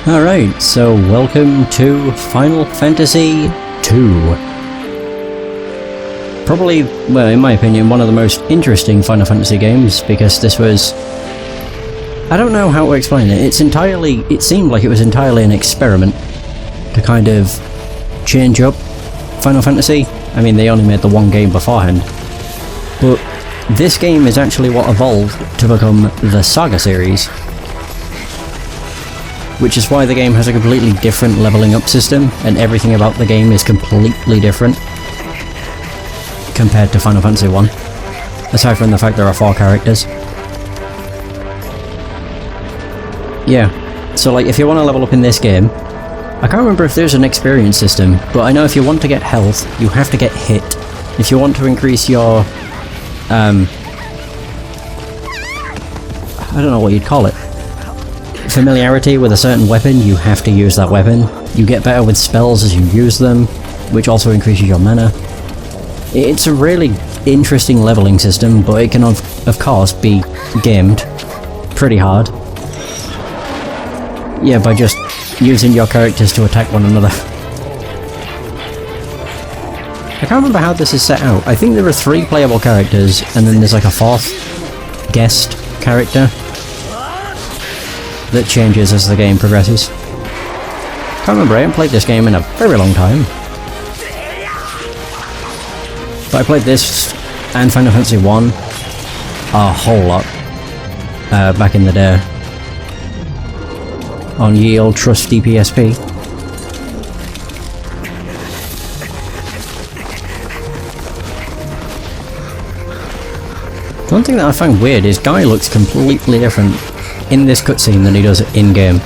Alright, so welcome to Final Fantasy II. Probably, well, in my opinion, one of the most interesting Final Fantasy games, because this was... I don't know how to explain it. It seemed like it was entirely an experiment to kind of change up Final Fantasy. I mean, they only made the one game beforehand. But this game is actually what evolved to become the Saga series. Which is why the game has a completely different leveling up system, and everything about the game is completely different compared to Final Fantasy I. Aside from the fact there are 4 characters. Yeah, so like if you want to level up in this game, I can't remember if there's an experience system, but I know if you want to get health, you have to get hit. If you want to increase your... I don't know what you'd call it. Familiarity with a certain weapon, you have to use that weapon. You get better with spells as you use them, which also increases your mana. It's a really interesting leveling system, but it can of course be gamed pretty hard. Yeah, by just using your characters to attack one another. I can't remember how this is set out. I think there are 3 playable characters, and then there's like a 4th guest character that changes as the game progresses. Can't remember, I haven't played this game in a very long time. But I played this and Final Fantasy I a whole lot back in the day on ye old trusty PSP. One thing that I find weird is Guy looks completely different in this cutscene than he does in-game.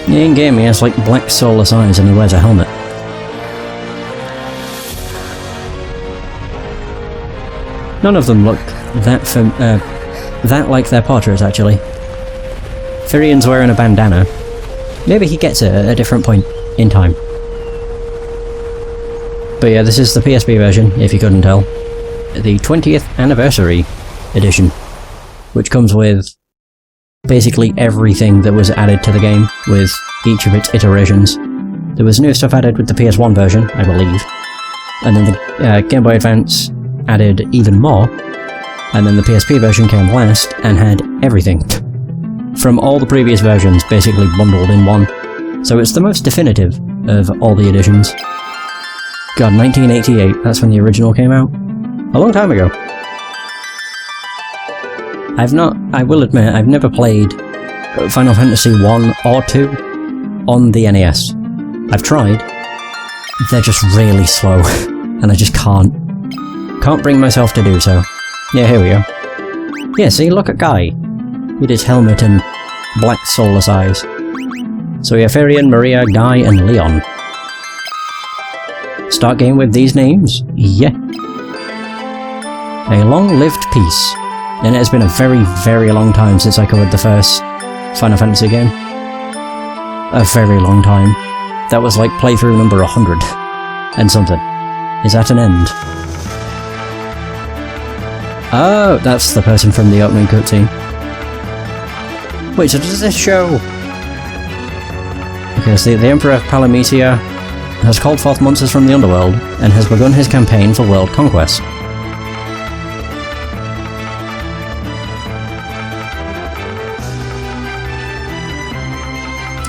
Yeah, in-game he has like black soulless eyes and he wears a helmet. None of them look that like their portraits, actually. Firian's wearing a bandana. Maybe he gets it at a different point in time. But yeah, this is the PSP version, if you couldn't tell. The 20th Anniversary Edition, which comes with basically everything that was added to the game with each of its iterations. There was new stuff added with the PS1 version, I believe, and then the Game Boy Advance added even more, and then the PSP version came last and had everything from all the previous versions basically bundled in one. So it's the most definitive of all the editions. God, 1988, that's when the original came out. A long time ago. I will admit, I've never played Final Fantasy 1 or 2 on the NES. I've tried. They're just really slow, and I just can't bring myself to do so. Yeah, here we go. Yeah, see, look at Guy, with his helmet and black soulless eyes. So yeah, Firian, Maria, Guy, and Leon. Start game with these names? Yeah. A long-lived peace. And it has been a very, very long time since I covered the first Final Fantasy game. A very long time. That was like playthrough number 100 and something. Is that an end? Oh, that's the person from the opening cutscene. Wait, so does this show... Okay, so the Emperor Palamecia has called forth monsters from the underworld and has begun his campaign for world conquest.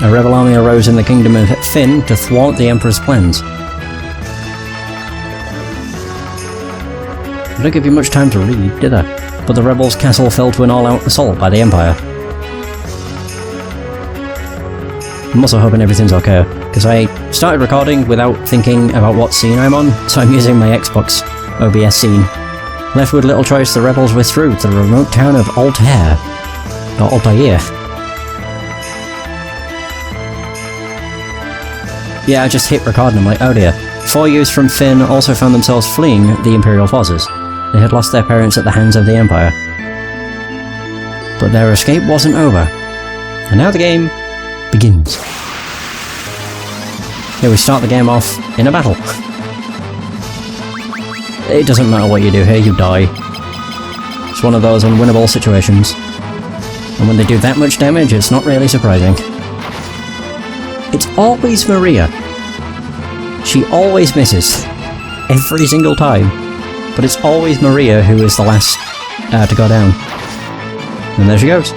A rebel army arose in the kingdom of Fynn to thwart the Emperor's plans. They don't give you much time to read, did they? But the rebels' castle fell to an all-out assault by the Empire. I'm also hoping everything's okay, because I started recording without thinking about what scene I'm on, so I'm using my Xbox OBS scene. Left with little choice, the rebels withdrew to the remote town of Altair. Or Altair. Yeah, I just hit record and I'm like, oh dear. 4 youths from Fynn also found themselves fleeing the Imperial forces. They had lost their parents at the hands of the Empire. But their escape wasn't over. And now the game begins. Here we start the game off in a battle. It doesn't matter what you do here, you die. It's one of those unwinnable situations. And when they do that much damage, it's not really surprising. It's always Maria. She always misses. Every single time. But it's always Maria who is the last to go down. And there she goes.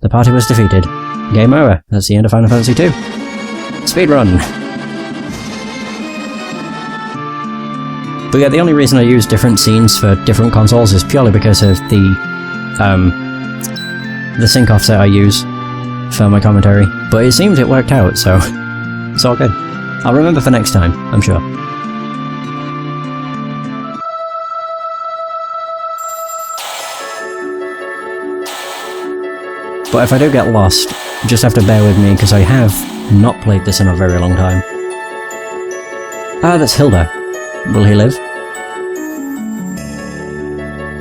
The party was defeated. Game over. That's the end of Final Fantasy II. Speedrun! But yeah, the only reason I use different scenes for different consoles is purely because of the sync offset I use for my commentary. But it seems it worked out, so it's all good. I'll remember for next time, I'm sure. But if I do get lost, you just have to bear with me, because I have not played this in a very long time. Ah, that's Hilda. Will he live?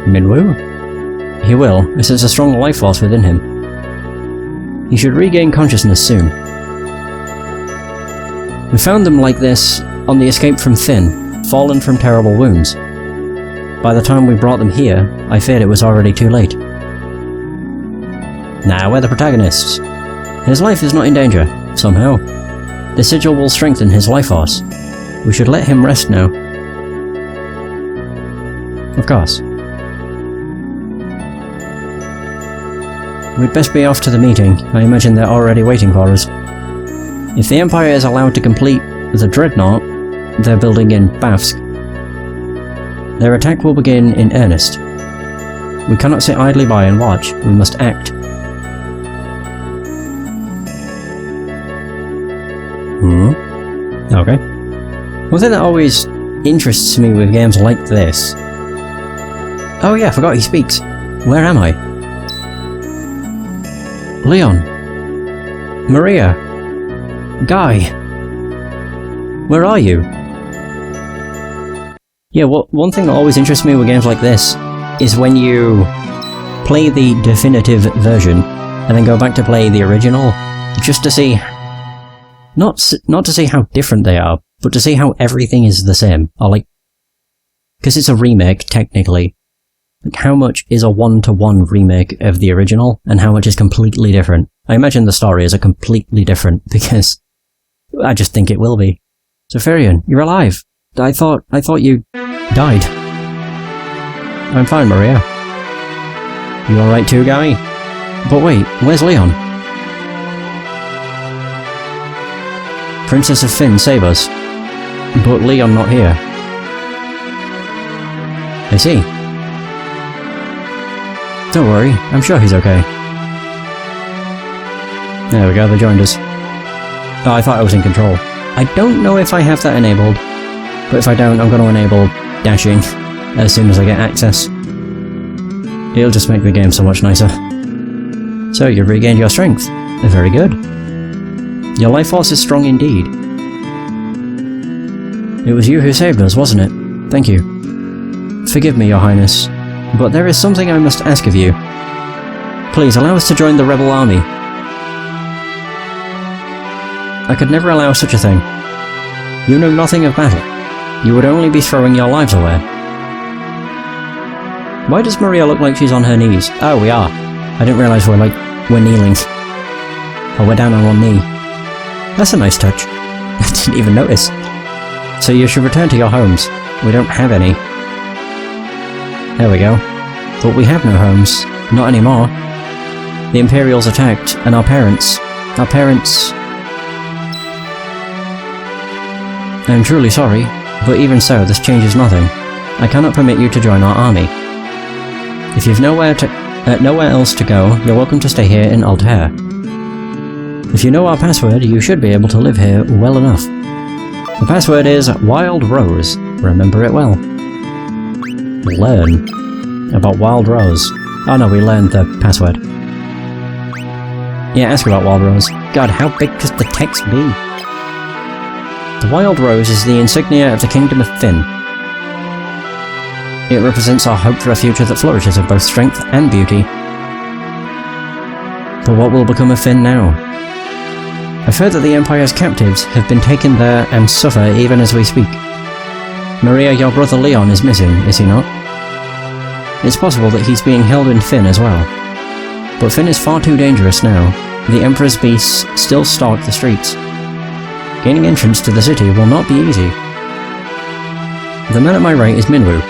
Minwoo? He will. This is a strong life force within him. He should regain consciousness soon. We found them like this on the escape from Finn, fallen from terrible wounds. By the time we brought them here, I feared it was already too late. Now we're the protagonists. His life is not in danger, somehow. The sigil will strengthen his life force. We should let him rest now. Of course. We'd best be off to the meeting. I imagine they're already waiting for us. If the Empire is allowed to complete the Dreadnought they're building in Bavsk, their attack will begin in earnest. We cannot sit idly by and watch. We must act. Okay. One thing that always interests me with games like this... Oh yeah, I forgot he speaks. Where am I? Leon. Maria. Guy. Where are you? Yeah, one thing that always interests me with games like this is when you play the definitive version and then go back to play the original, just to see... Not to see how different they are, but to see how everything is the same. Or like... Because it's a remake, technically. Like, how much is a one-to-one remake of the original, and how much is completely different? I imagine the story is completely different, because I just think it will be. Zephyrian, you're alive! I thought you died. I'm fine, Maria. You alright too, Guy? But wait, where's Leon? Princess of Finn, save us. But Leon not here. I see. Don't worry, I'm sure he's okay. There we go, they joined us. Oh, I thought I was in control. I don't know if I have that enabled, but if I don't, I'm going to enable dashing as soon as I get access. It'll just make the game so much nicer. So, you've regained your strength. Very good. Your life force is strong indeed. It was you who saved us, wasn't it? Thank you. Forgive me, Your Highness, but there is something I must ask of you. Please allow us to join the rebel army. I could never allow such a thing. You know nothing of battle. You would only be throwing your lives away. Why does Maria look like she's on her knees? Oh, we are. I didn't realise we're kneeling. Oh, we're down on one knee. That's a nice touch. I didn't even notice. So you should return to your homes. We don't have any. There we go. But we have no homes. Not anymore. The Imperials attacked, and our parents... I'm truly sorry, but even so, this changes nothing. I cannot permit you to join our army. If you've nowhere else to go, you're welcome to stay here in Altair. If you know our password, you should be able to live here well enough. The password is Wild Rose. Remember it well. Learn about Wild Rose. Oh no, we learned the password. Yeah, ask about Wild Rose. God, how big could the text be? The Wild Rose is the insignia of the Kingdom of Finn. It represents our hope for a future that flourishes of both strength and beauty. But what will become of Finn now? I've heard that the Empire's captives have been taken there and suffer even as we speak. Maria, your brother Leon is missing, is he not? It's possible that he's being held in Fynn as well. But Fynn is far too dangerous now. The Emperor's beasts still stalk the streets. Gaining entrance to the city will not be easy. The man at my right is Minwu,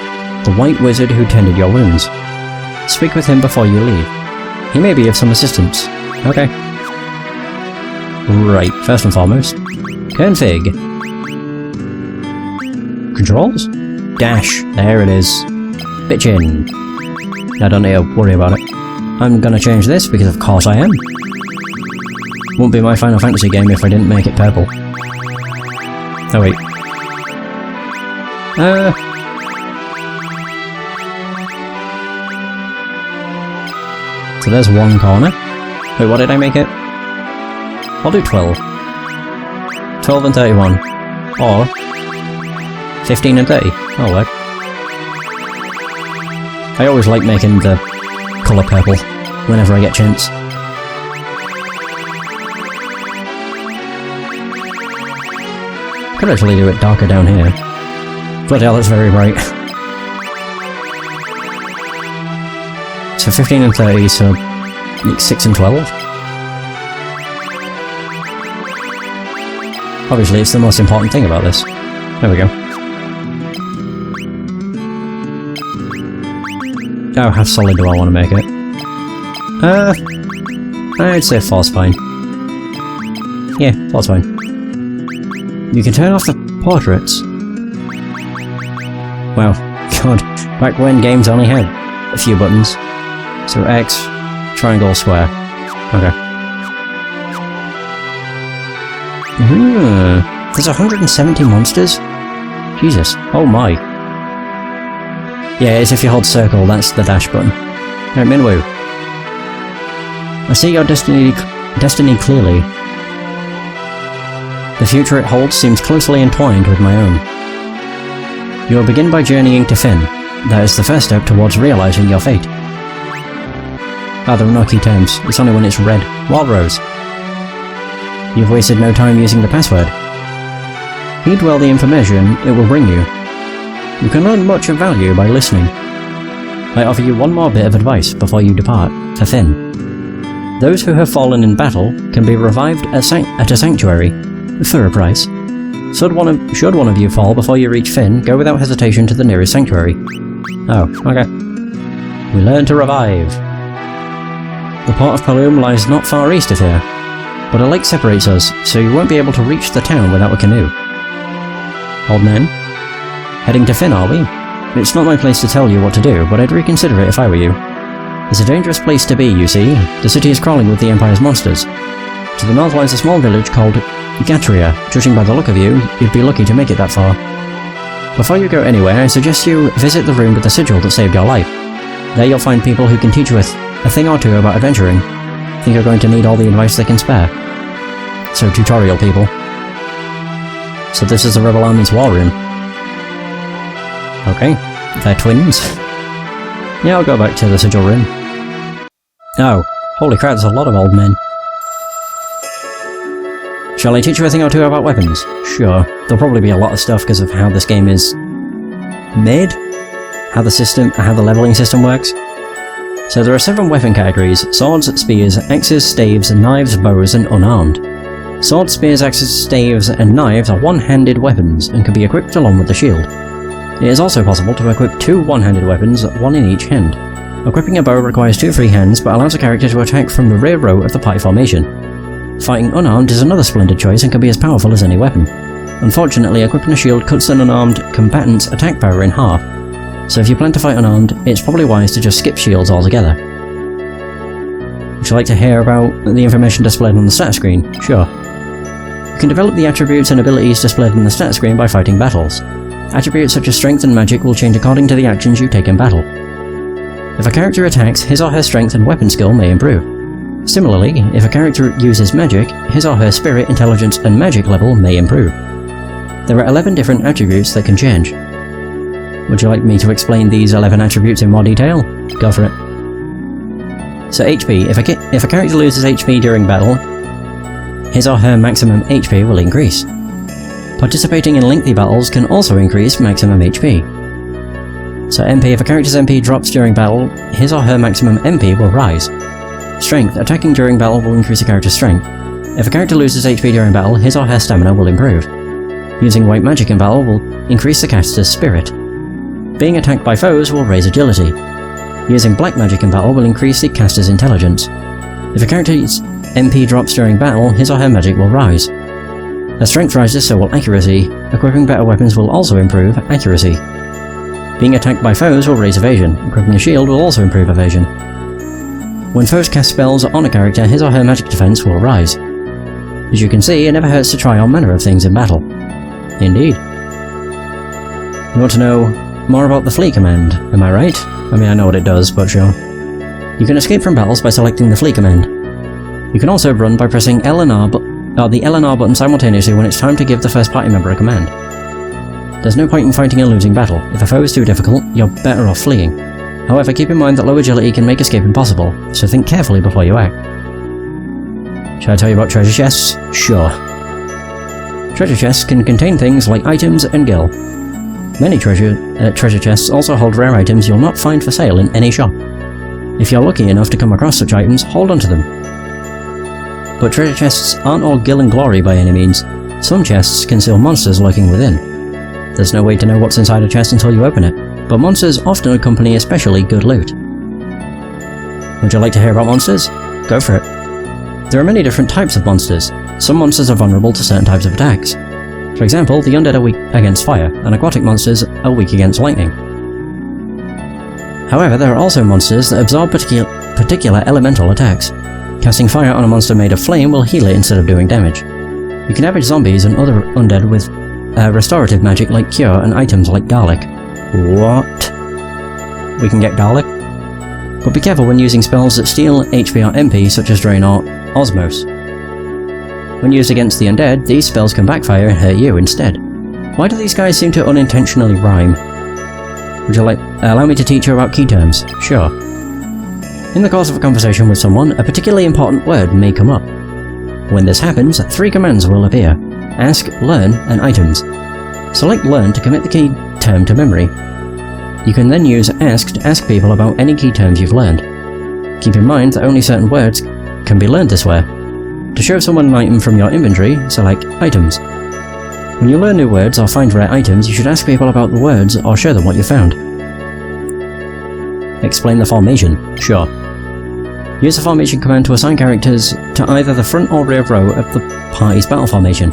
the white wizard who tended your wounds. Speak with him before you leave. He may be of some assistance. Okay. Right, first and foremost. Config. Controls? Dash. There it is. Bitchin'. I don't need to worry about it. I'm gonna change this because of course I am. Wouldn't be my Final Fantasy game if I didn't make it purple. Oh wait. So there's one corner. Wait, what did I make it? I'll do 12. 12 and 31. Or 15 and 30. That'll work. I always like making the colour purple whenever I get a chance. Could actually do it darker down here. Bloody hell, that's very bright. So 15 and 30, so like 6 and 12. Obviously, it's the most important thing about this. There we go. Oh, how solid do I want to make it? I'd say 4's fine. Yeah, 4's fine. You can turn off the portraits. Wow, god, back when games only had a few buttons. So X, triangle, square. Okay. There's 170 monsters? Jesus, oh my. Yeah, it's if you hold circle, that's the dash button. Alright, Minwu. I see your destiny clearly. The future it holds seems closely entwined with my own. You will begin by journeying to Fynn. That is the first step towards realizing your fate. Ah, there are no key terms. It's only when it's red. Walrose. You've wasted no time using the password. Heed well the information it will bring you. You can learn much of value by listening. I offer you one more bit of advice before you depart for Fynn. Those who have fallen in battle can be revived at a sanctuary for a price. Should one of you fall before you reach Fynn, go without hesitation to the nearest sanctuary. Oh, okay. We learn to revive. The port of Paloom lies not far east of here, but a lake separates us, so you won't be able to reach the town without a canoe. Old man? Heading to Fynn, are we? It's not my place to tell you what to do, but I'd reconsider it if I were you. It's a dangerous place to be, you see. The city is crawling with the Empire's monsters. To the north lies a small village called Gatria. Judging by the look of you, you'd be lucky to make it that far. Before you go anywhere, I suggest you visit the room with the sigil that saved your life. There you'll find people who can teach you a thing or two about adventuring. Think you're going to need all the advice they can spare. So, tutorial people. So this is the Rebel Army's war room. Okay, they're twins. Yeah, I'll go back to the sigil room. Oh, holy crap, there's a lot of old men. Shall I teach you a thing or two about weapons? Sure. There'll probably be a lot of stuff because of how this game is made, how the leveling system works. So there are 7 weapon categories: swords, spears, axes, staves, knives, bows, and unarmed. Swords, spears, axes, staves, and knives are one-handed weapons and can be equipped along with the shield. It is also possible to equip 2 one-handed weapons, one in each hand. Equipping a bow requires 2 free hands but allows a character to attack from the rear row of the party formation. Fighting unarmed is another splendid choice and can be as powerful as any weapon. Unfortunately, equipping a shield cuts an unarmed combatant's attack power in half, so if you plan to fight unarmed, it's probably wise to just skip shields altogether. Would you like to hear about the information displayed on the stat screen? Sure. You can develop the attributes and abilities displayed on the stat screen by fighting battles. Attributes such as strength and magic will change according to the actions you take in battle. If a character attacks, his or her strength and weapon skill may improve. Similarly, if a character uses magic, his or her spirit, intelligence, and magic level may improve. There are 11 different attributes that can change. Would you like me to explain these 11 attributes in more detail? Go for it. So HP, if a character loses HP during battle, his or her maximum HP will increase. Participating in lengthy battles can also increase maximum HP. So MP, if a character's MP drops during battle, his or her maximum MP will rise. Strength, attacking during battle will increase a character's strength. If a character loses HP during battle, his or her stamina will improve. Using white magic in battle will increase the caster's spirit. Being attacked by foes will raise agility. Using black magic in battle will increase the caster's intelligence. If a character's MP drops during battle, his or her magic will rise. As strength rises, so will accuracy. Equipping better weapons will also improve accuracy. Being attacked by foes will raise evasion. Equipping a shield will also improve evasion. When foes cast spells on a character, his or her magic defense will rise. As you can see, it never hurts to try all manner of things in battle. Indeed. You want to know more about the flee command, am I right? I mean, I know what it does, but sure. You can escape from battles by selecting the flee command. You can also run by pressing L and R, the L and R button simultaneously when it's time to give the first party member a command. There's no point in fighting a losing battle. If a foe is too difficult, you're better off fleeing. However, keep in mind that low agility can make escape impossible, so think carefully before you act. Shall I tell you about treasure chests? Sure. Treasure chests can contain things like items and gil. Many treasure chests also hold rare items you'll not find for sale in any shop. If you're lucky enough to come across such items, hold on to them. But treasure chests aren't all gil and glory by any means. Some chests conceal monsters lurking within. There's no way to know what's inside a chest until you open it, but monsters often accompany especially good loot. Would you like to hear about monsters? Go for it. There are many different types of monsters. Some monsters are vulnerable to certain types of attacks. For example, the undead are weak against fire, and aquatic monsters are weak against lightning. However, there are also monsters that absorb particular elemental attacks. Casting fire on a monster made of flame will heal it instead of doing damage. You can average zombies and other undead with restorative magic like cure and items like garlic. What? We can get garlic? But be careful when using spells that steal HP or MP, such as Drain or Osmose. When used against the undead, these spells can backfire and hurt you instead. Why do these guys seem to unintentionally rhyme? Would you allow me to teach you about key terms? Sure. In the course of a conversation with someone, a particularly important word may come up. When this happens, 3 commands will appear: Ask, Learn, and Items. Select Learn to commit the key term to memory. You can then use Ask to ask people about any key terms you've learned. Keep in mind that only certain words can be learned this way. To show someone an item from your inventory, select Items. When you learn new words or find rare items, you should ask people about the words or show them what you found. Explain the formation. Sure. Use the formation command to assign characters to either the front or rear row of the party's battle formation.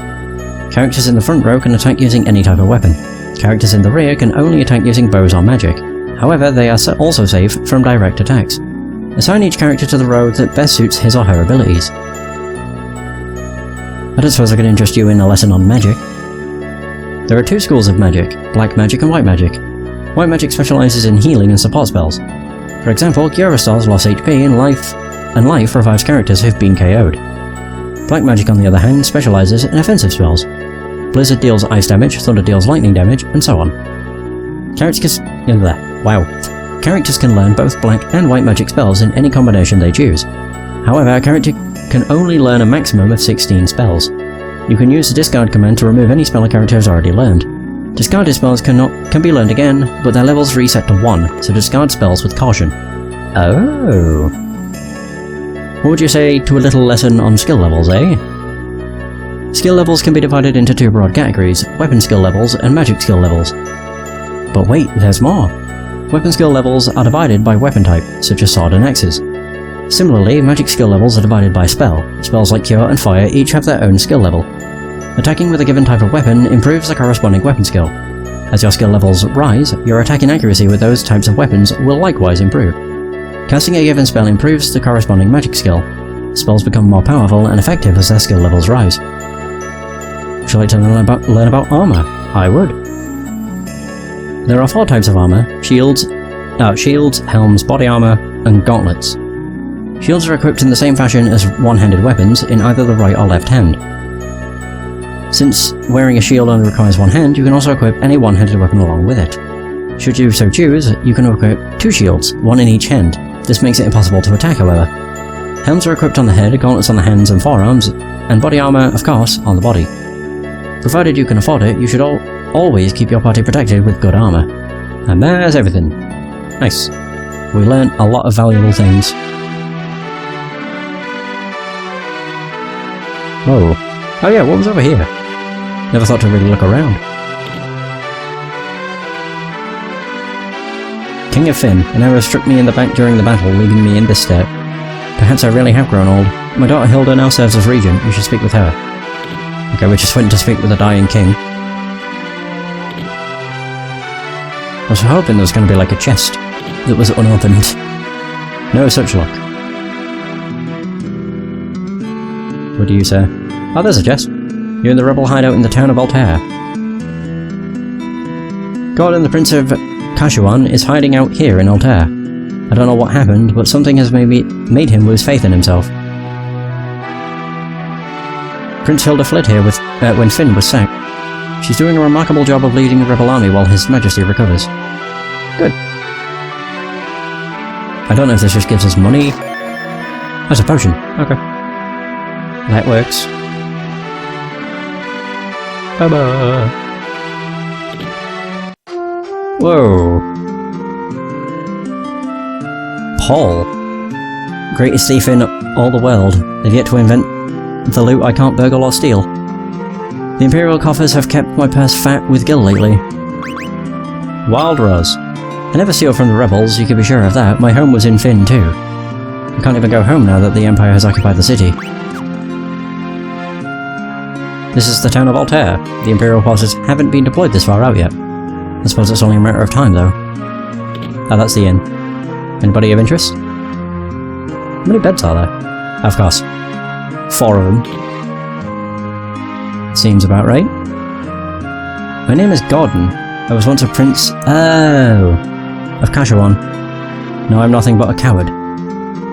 Characters in the front row can attack using any type of weapon. Characters in the rear can only attack using bows or magic. However, they are also safe from direct attacks. Assign each character to the row that best suits his or her abilities. I don't suppose I could interest you in a lesson on magic. There are 2 schools of magic, black magic and white magic. White magic specializes in healing and support spells. For example, Cure restores lost HP and life revives characters who've been KO'd. Black magic, on the other hand, specializes in offensive spells. Blizzard deals ice damage, Thunder deals lightning damage, and so on. Characters can learn both black and white magic spells in any combination they choose. However, a character can only learn a maximum of 16 spells. You can use the discard command to remove any spell a character has already learned. Discarded spells can be learned again, but their levels reset to 1, so discard spells with caution. Oh. What would you say to a little lesson on skill levels, eh? Skill levels can be divided into 2 broad categories: weapon skill levels and magic skill levels. But wait, there's more! Weapon skill levels are divided by weapon type, such as sword and axes. Similarly, magic skill levels are divided by spell. Spells like Cure and Fire each have their own skill level. Attacking with a given type of weapon improves the corresponding weapon skill. As your skill levels rise, your attacking accuracy with those types of weapons will likewise improve. Casting a given spell improves the corresponding magic skill. Spells become more powerful and effective as their skill levels rise. Would you like to learn about armor? I would. There are 4 types of armor: shields, helms, body armor, and gauntlets. Shields are equipped in the same fashion as one-handed weapons in either the right or left hand. Since wearing a shield only requires one hand, you can also equip any one-handed weapon along with it. Should you so choose, you can equip 2 shields, one in each hand. This makes it impossible to attack, however. Helms are equipped on the head, gauntlets on the hands and forearms, and body armor, of course, on the body. Provided you can afford it, you should always keep your party protected with good armor. And there's everything. Nice. We learned a lot of valuable things. Oh. Oh yeah, what was over here? Never thought to really look around. King of Finn, an arrow struck me in the back during the battle, leaving me in this state. Perhaps I really have grown old. My daughter Hilda now serves as regent. You should speak with her. Okay, we just went to speak with a dying king. I was hoping there was going to be like a chest that was unopened. No such luck. What do you say? Oh, there's a chest. You're in the rebel hideout in the town of Altair. Gordon, the Prince of Kashuan, is hiding out here in Altair. I don't know what happened, but something has maybe made him lose faith in himself. Prince Hilda fled here when Finn was sacked. She's doing a remarkable job of leading the rebel army while His Majesty recovers. Good. I don't know if this just gives us money. That's a potion. Okay. That works. Bye-bye. Whoa. Paul. Greatest thief in all the world. They've yet to invent the loot I can't burgle or steal. The Imperial coffers have kept my purse fat with gil lately. Wild Rose. I never steal from the rebels, you can be sure of that. My home was in Finn too. I can't even go home now that the Empire has occupied the city. This is the town of Altair. The Imperial forces haven't been deployed this far out yet. I suppose it's only a matter of time though. Oh, that's the inn. Anybody of interest? How many beds are there? Of course. 4 of them. Seems about right. My name is Gordon. I was once a prince... of Kashuan. Now I'm nothing but a coward.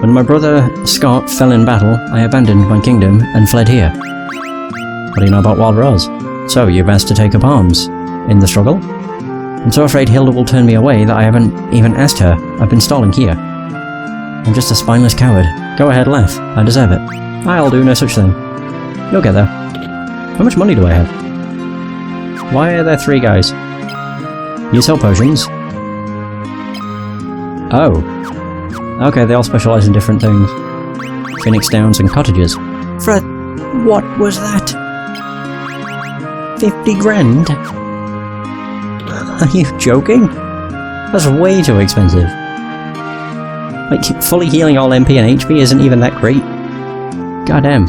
When my brother Scott fell in battle, I abandoned my kingdom and fled here. What do you know about Wild Rose? So, you've asked to take up arms. In the struggle? I'm so afraid Hilda will turn me away that I haven't even asked her. I've been stalling here. I'm just a spineless coward. Go ahead, laugh. I deserve it. I'll do no such thing. You'll get there. How much money do I have? Why are there 3 guys? You sell potions? Oh. Okay, they all specialise in different things. Phoenix Downs and cottages. Fred, what was that? 50 grand? Are you joking? That's way too expensive. Like, fully healing all MP and HP isn't even that great. Goddamn.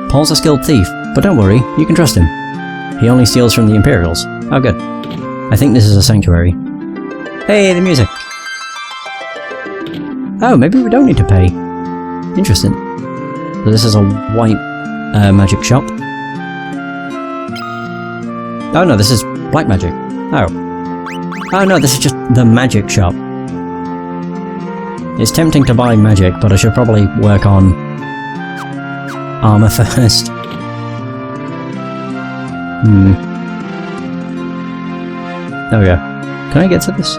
Paul's a skilled thief, but don't worry, you can trust him. He only steals from the Imperials. Oh good. I think this is a sanctuary. Hey, the music! Oh, maybe we don't need to pay. Interesting. So this is a white magic shop. Oh no, this is black magic. Oh. Oh no, this is just the magic shop. It's tempting to buy magic, but I should probably work on armor first. There we go. Can I get to this?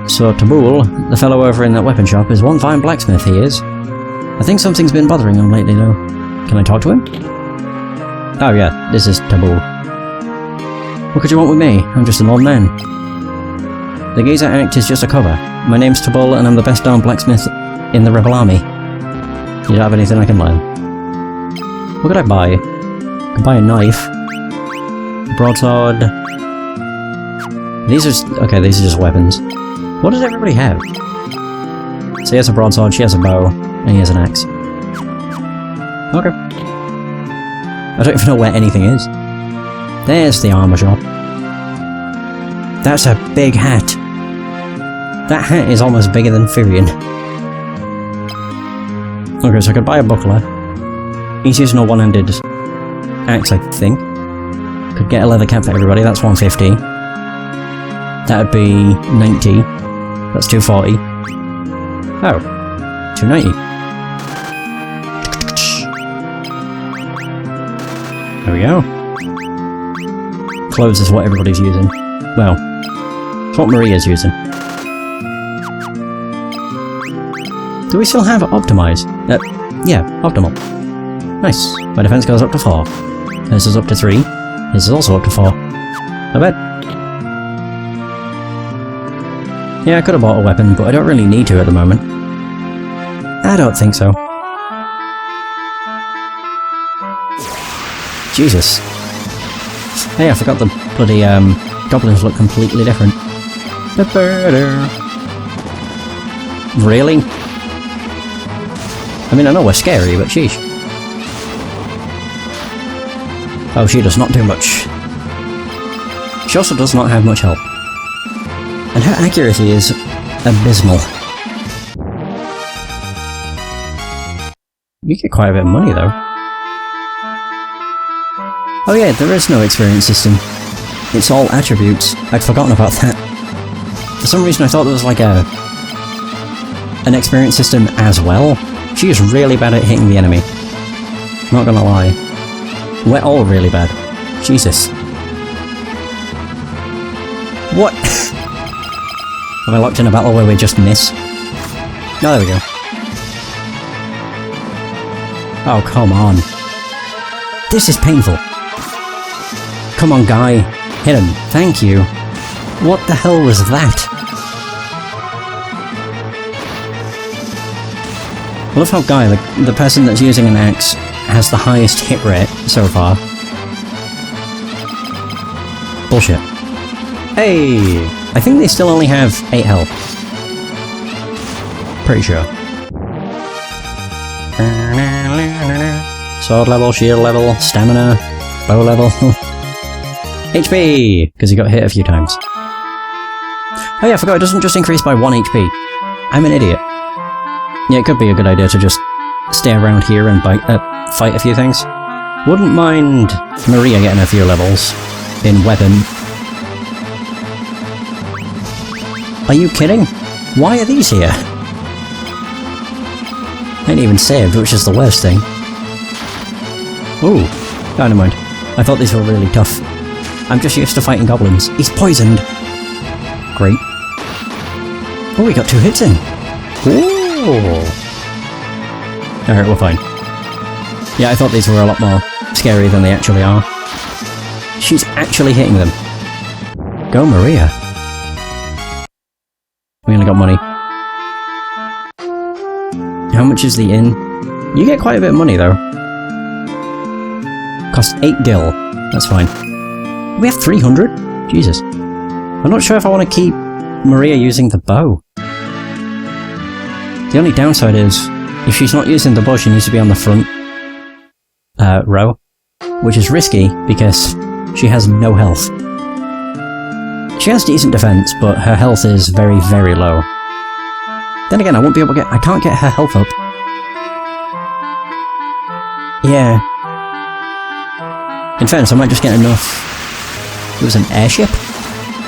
So, Tabul, the fellow over in that weapon shop, is one fine blacksmith, he is. I think something's been bothering him lately, though. Can I talk to him? Oh yeah, this is Tabul. What could you want with me? I'm just an old man. The Gazer Act is just a cover. My name's Tabul, and I'm the best darn blacksmith in the rebel army. You don't have anything I can learn. What could I buy? I could buy a knife. A broadsword. These are just weapons. What does everybody have? So he has a broadsword, she has a bow, and he has an axe. Okay. I don't even know where anything is. There's the armor shop. That's a big hat. That hat is almost bigger than Firion. Okay, so I could buy a buckler. He's using a one-handed axe, I think. Could get a leather cap for everybody, that's 150. That'd be 90. That's 240. Oh. 290. There we go. Clothes is what everybody's using. Well, it's what Maria's using. Do we still have Optimize? Yeah, Optimal. Nice. My defense goes up to 4. This is up to 3. This is also up to 4. I bet. Yeah, I could have bought a weapon, but I don't really need to at the moment. I don't think so. Jesus. Hey, I forgot the bloody, goblins look completely different. Really? I mean, I know we're scary, but sheesh. Oh, she does not do much. She also does not have much health. And her accuracy is abysmal. You get quite a bit of money, though. Oh yeah, there is no experience system. It's all attributes. I'd forgotten about that. For some reason I thought there was like an experience system as well. She is really bad at hitting the enemy. Not gonna lie. We're all really bad. Jesus. What? Have I locked in a battle where we just miss? Oh, there we go. Oh, come on. This is painful. Come on, guy. Hit him. Thank you. What the hell was that? I love how Guy, the person that's using an axe, has the highest hit rate so far. Bullshit. Hey! I think they still only have 8 health. Pretty sure. Sword level, shield level, stamina, bow level. HP! Because he got hit a few times. Oh yeah, I forgot it doesn't just increase by 1 HP. I'm an idiot. Yeah, it could be a good idea to just stay around here and fight a few things. Wouldn't mind Maria getting a few levels in weapon. Are you kidding? Why are these here? I ain't even saved, which is the worst thing. Ooh, dynamite. I thought these were really tough. I'm just used to fighting goblins. He's poisoned! Great. Oh, we got 2 hits in! Ooh! Alright, we're fine. Yeah, I thought these were a lot more scary than they actually are. She's actually hitting them. Go, Maria! We only got money. How much is the inn? You get quite a bit of money, though. Costs 8 gil. That's fine. We have 300? Jesus. I'm not sure if I want to keep Maria using the bow. The only downside is, if she's not using the bow, she needs to be on the front row, which is risky because she has no health. She has decent defense, but her health is very, very low. Then again, I can't get her health up. Yeah. In fairness, I might just get enough. It was an airship?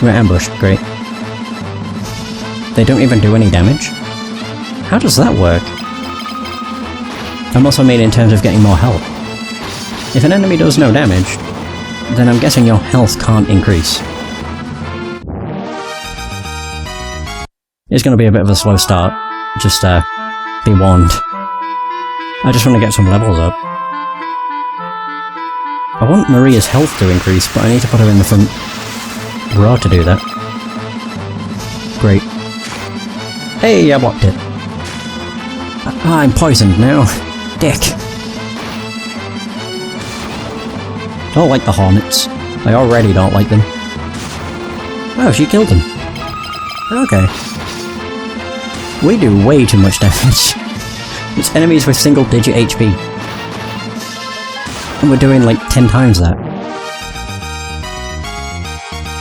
We're ambushed, great. They don't even do any damage? How does that work? I'm also made in terms of getting more health. If an enemy does no damage, then I'm guessing your health can't increase. It's going to be a bit of a slow start, just be warned. I just want to get some levels up. I want Maria's health to increase, but I need to put her in the front row to do that. Great. Hey, I blocked it. I'm poisoned now. Dick. Don't like the hornets. I already don't like them. Oh, she killed them. Okay. We do way too much damage. It's enemies with single-digit HP. And we're doing like 10 times that.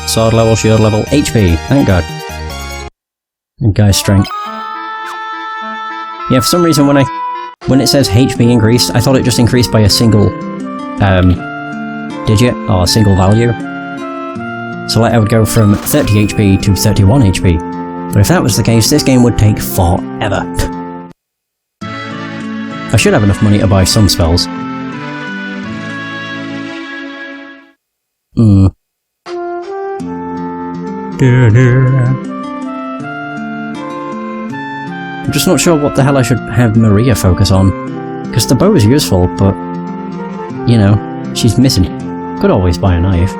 Sword level, shield level, HP. Thank God. And guy's strength. Yeah, for some reason when it says HP increased, I thought it just increased by a single digit or a single value. So like I would go from 30 HP to 31 HP. But if that was the case, this game would take forever. I should have enough money to buy some spells. I'm just not sure what the hell I should have Maria focus on. Because the bow is useful, but... you know, she's missing. Could always buy a knife.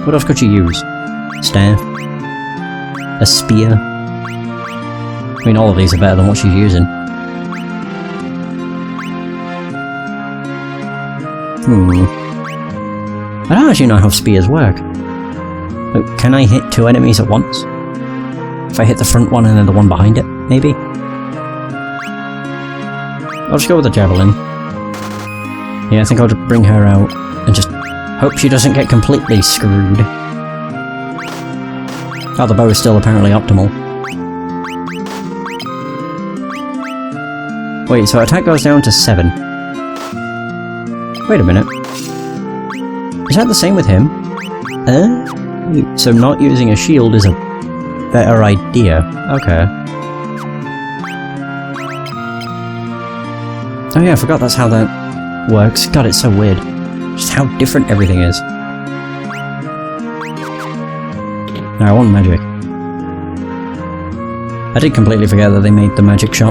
What else could she use? Staff? A spear? I mean, all of these are better than what she's using. I don't actually know how spears work. Like, can I hit two enemies at once? If I hit the front one and then the one behind it, maybe? I'll just go with the javelin. Yeah, I think I'll just bring her out and just hope she doesn't get completely screwed. Oh, the bow is still apparently optimal. Wait, so attack goes down to 7. Wait a minute. Is that the same with him? So not using a shield is a better idea. Okay. Oh yeah, I forgot that's how that works. God, it's so weird. Just how different everything is. No, I want magic. I did completely forget that they made the magic shop.